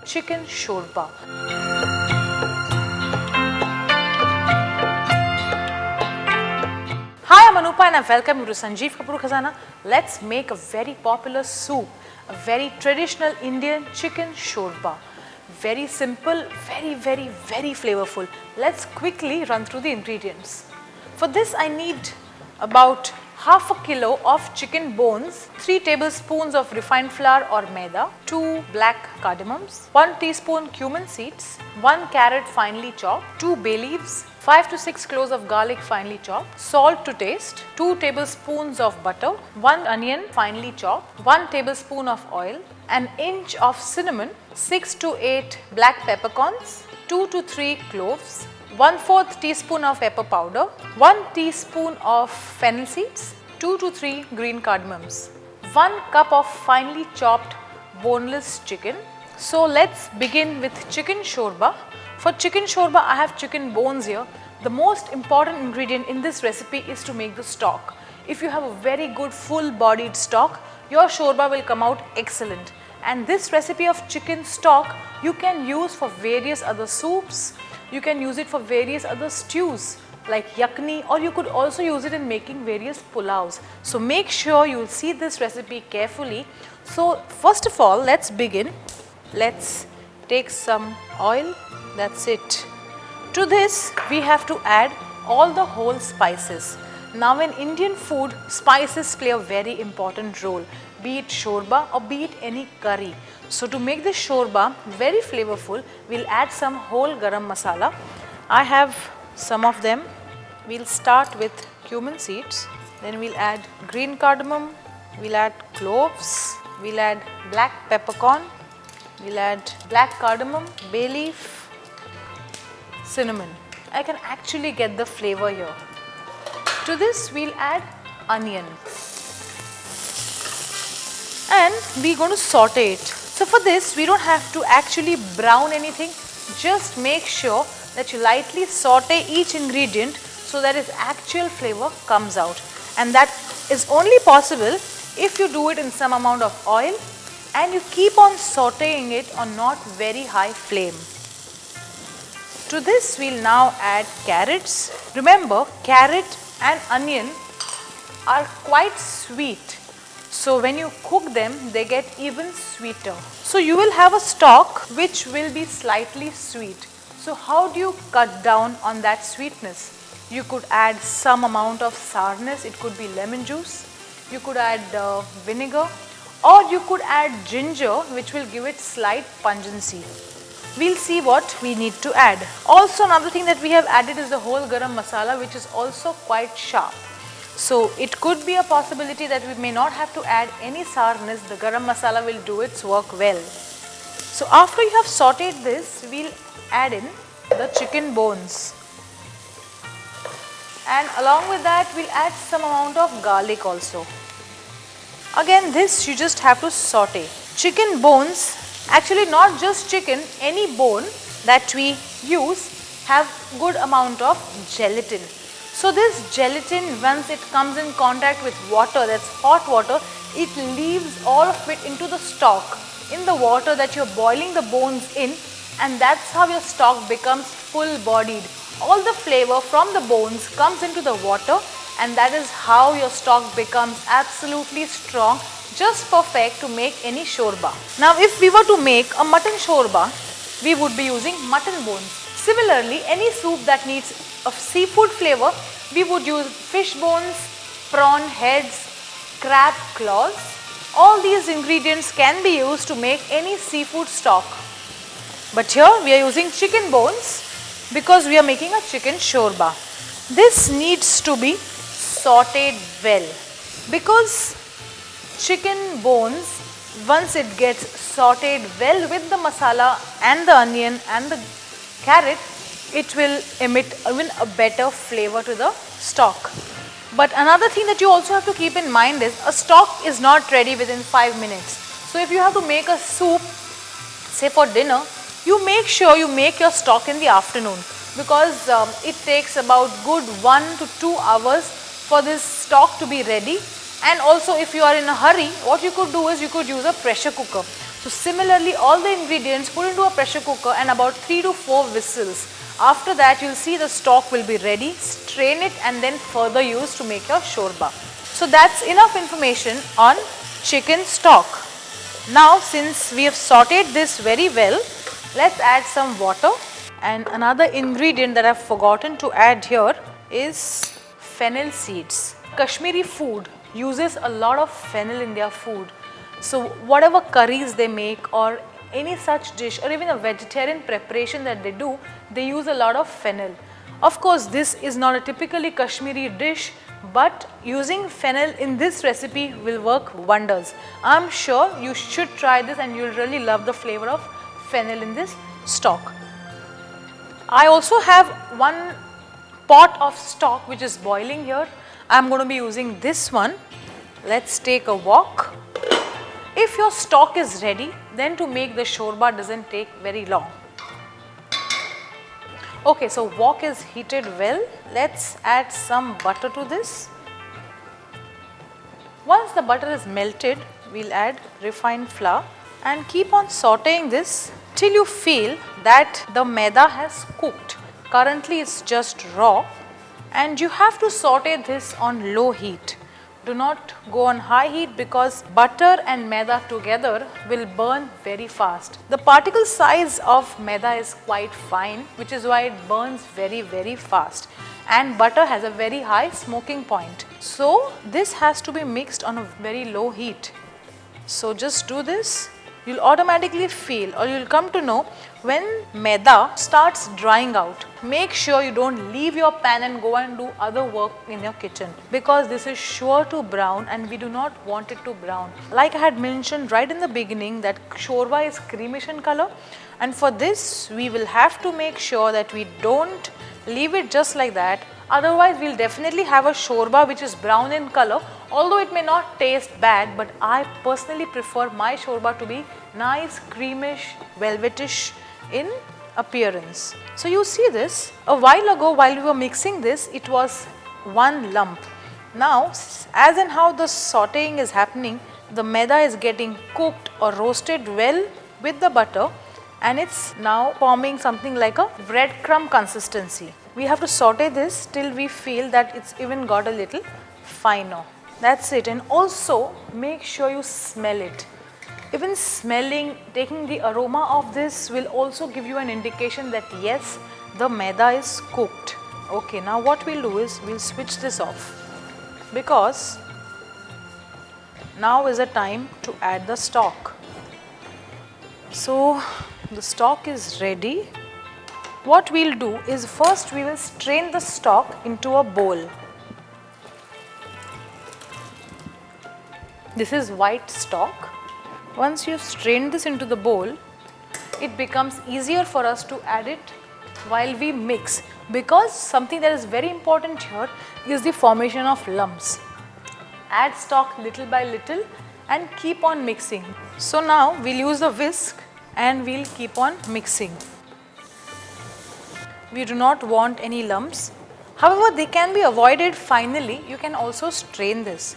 chicken shorba. Hi, I'm Anupa and I welcome you to Sanjeev Kapoor Khazana. Let's make a very popular soup, a very traditional Indian chicken shorba. Very simple, very flavorful. Let's quickly run through the ingredients. For this I need about half a kilo of chicken bones, 3 tablespoons of refined flour or maida, 2 black cardamoms, 1 teaspoon cumin seeds, 1 carrot finely chopped, 2 bay leaves, 5 to 6 cloves of garlic finely chopped, salt to taste, 2 tablespoons of butter, 1 onion finely chopped, 1 tablespoon of oil, an inch of cinnamon, 6 to 8 black peppercorns, 2 to 3 cloves, 1/4 teaspoon of pepper powder, 1 teaspoon of fennel seeds, 2 to 3 green cardamoms, 1 cup of finely chopped boneless chicken. So let's begin with chicken shorba. For chicken shorba I have chicken bones here. The most important ingredient in this recipe is to make the stock. If you have a very good full bodied stock, your shorba will come out excellent. And this recipe of chicken stock you can use for various other soups. You can use it for various other stews like yakni, or you could also use it in making various pulaus. So make sure you see this recipe carefully. So first of all, let's begin. Let's take some oil, that's it. To this we have to add all the whole spices. Now in Indian food, spices play a very important role, be it shorba or be it any curry. So to make this shorba very flavorful, we'll add some whole garam masala. I have some of them. We'll start with cumin seeds, then we'll add green cardamom, we'll add cloves, we'll add black peppercorn, we'll add black cardamom, bay leaf, cinnamon. I can actually get the flavor here. To this we'll add onion and we're going to saute it. So for this we don't have to actually brown anything, just make sure that you lightly saute each ingredient so that its actual flavor comes out, and that is only possible if you do it in some amount of oil and you keep on sauteing it on not very high flame. To this we'll now add carrots. Remember, carrot and onion are quite sweet. So when you cook them, they get even sweeter. So you will have a stock which will be slightly sweet. So how do you cut down on that sweetness? You could add some amount of sourness, it could be lemon juice. You could add vinegar, or you could add ginger, which will give it slight pungency. We'll see what we need to add. Also another thing that we have added is the whole garam masala, which is also quite sharp. So it could be a possibility that we may not have to add any sourness, the garam masala will do its work well. So after you have sauteed this, we'll add in the chicken bones. And along with that we'll add some amount of garlic also. Again this you just have to saute. Chicken bones, actually not just chicken, any bone that we use have good amount of gelatin. So this gelatin, once it comes in contact with water, that's hot water, it leaves all of it into the stock, in the water that you're boiling the bones in, and that's how your stock becomes full bodied. All the flavor from the bones comes into the water, and that is how your stock becomes absolutely strong, just perfect to make any shorba. Now if we were to make a mutton shorba, we would be using mutton bones. Similarly, any soup that needs a seafood flavor, we would use fish bones, prawn heads, crab claws. All these ingredients can be used to make any seafood stock. But here we are using chicken bones because we are making a chicken shorba. This needs to be sauteed well, because chicken bones, once it gets sauteed well with the masala and the onion and the carrot, it will emit even a better flavor to the stock. But another thing that you also have to keep in mind is a stock is not ready within 5 minutes. So if you have to make a soup, say for dinner, you make sure you make your stock in the afternoon, because it takes about good 1 to 2 hours for this stock to be ready, And also if you are in a hurry, what you could do is you could use a pressure cooker. So similarly, all the ingredients put into a pressure cooker and about 3 to 4 whistles. After that, you'll see the stock will be ready. Strain it and then further use to make your shorba. So that's enough information on chicken stock. Now since we have sauteed this very well, let's add some water. And another ingredient that I've forgotten to add here is fennel seeds. Kashmiri food uses a lot of fennel in their food. So whatever curries they make or any such dish or even a vegetarian preparation that they do, they use a lot of fennel. Of course, this is not a typically Kashmiri dish, but using fennel in this recipe will work wonders. I'm sure you should try this and you'll really love the flavor of fennel in this stock. I also have one pot of stock which is boiling here. I'm going to be using this one. Let's take a wok. If your stock is ready, then to make the shorba doesn't take very long. Okay, so wok is heated well. Let's add some butter to this. Once the butter is melted, we'll add refined flour and keep on sauteing this till you feel that the maida has cooked. Currently it's just raw and you have to saute this on low heat. Do not go on high heat because butter and maida together will burn very fast. The particle size of maida is quite fine, which is why it burns very fast, and butter has a very high smoking point. So this has to be mixed on a very low heat. So just do this. You'll automatically feel or you'll come to know when maida starts drying out. Make sure you don't leave your pan and go and do other work in your kitchen, because this is sure to brown and we do not want it to brown. Like I had mentioned right in the beginning that shorba is creamish in color, and for this we will have to make sure that we don't leave it just like that. Otherwise we'll definitely have a shorba which is brown in color, although it may not taste bad, but I personally prefer my shorba to be nice, creamish, velvetish in appearance. So you see this, a while ago while we were mixing this, it was one lump. Now as in how the sauteing is happening, the maida is getting cooked or roasted well with the butter, and it's now forming something like a breadcrumb consistency. We have to saute this till we feel that it's even got a little finer. That's it. And also make sure you smell it. Even smelling, taking the aroma of this will also give you an indication that yes, the maida is cooked. Okay, now what we'll do is we'll switch this off, because now is the time to add the stock. So the stock is ready. What we'll do is first we will strain the stock into a bowl. This is white stock. Once you've strained this into the bowl, it becomes easier for us to add it while we mix, because something that is very important here is the formation of lumps. Add stock little by little and keep on mixing. So now we'll use the whisk and we'll keep on mixing. We do not want any lumps. However, they can be avoided finally. You can also strain this.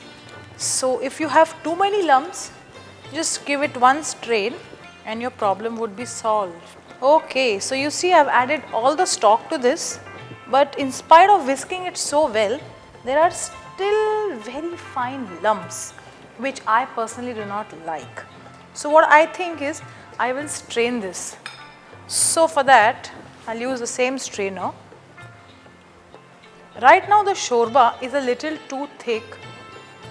So if you have too many lumps, just give it one strain and your problem would be solved. Okay, so you see I've added all the stock to this, but in spite of whisking it so well, there are still very fine lumps which I personally do not like. So what I think is I will strain this. So for that I'll use the same strainer. Right now the shorba is a little too thick,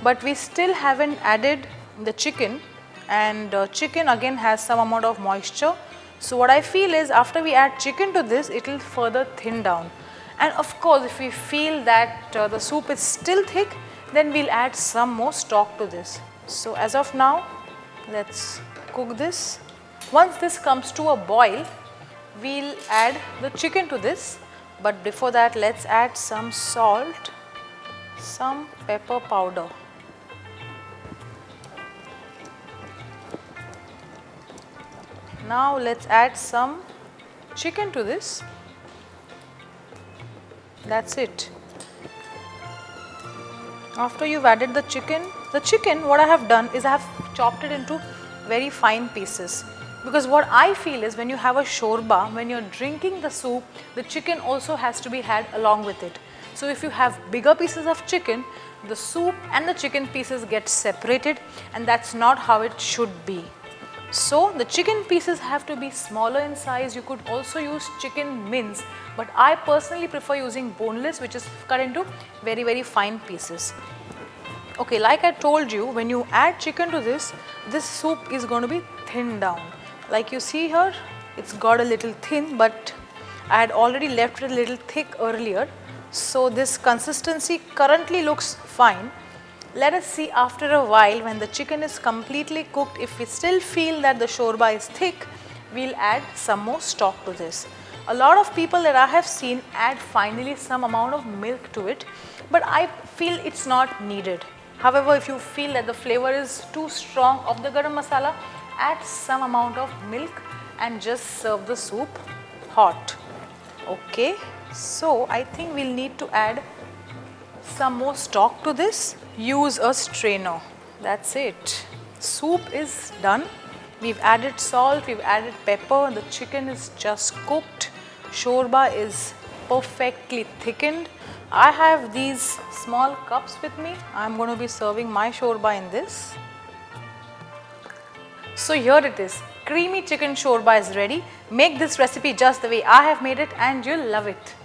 but we still haven't added the chicken, and chicken again has some amount of moisture. So what I feel is after we add chicken to this, it will further thin down. And of course if we feel that the soup is still thick, then we'll add some more stock to this. So as of now, let's cook this. Once this comes to a boil, we'll add the chicken to this, but before that let's add some salt, some pepper powder. Now let's add some chicken to this. That's it. After you've added the chicken, The chicken, what I have done is I have chopped it into very fine pieces. Because what I feel is when you have a shorba, when you're drinking the soup, the chicken also has to be had along with it. So if you have bigger pieces of chicken, the soup and the chicken pieces get separated, and that's not how it should be. So the chicken pieces have to be smaller in size. You could also use chicken mince, but I personally prefer using boneless, which is cut into very fine pieces. Okay, like I told you, when you add chicken to this soup is going to be thinned down. Like you see here, it's got a little thin, but I had already left it a little thick earlier. So this consistency currently looks fine. Let us see after a while when the chicken is completely cooked. If we still feel that the shorba is thick, we'll add some more stock to this. A lot of people that I have seen add finally some amount of milk to it, but I feel it's not needed. However, if you feel that the flavor is too strong of the garam masala, add some amount of milk and just serve the soup hot. Okay, so I think we'll need to add some more stock to this. Use a strainer. That's it. Soup is done. We've added salt, we've added pepper, the chicken is just cooked. Shorba is perfectly thickened. I have these small cups with me. I'm going to be serving my shorba in this. So here it is. Creamy chicken shorba is ready. Make this recipe just the way I have made it and you'll love it.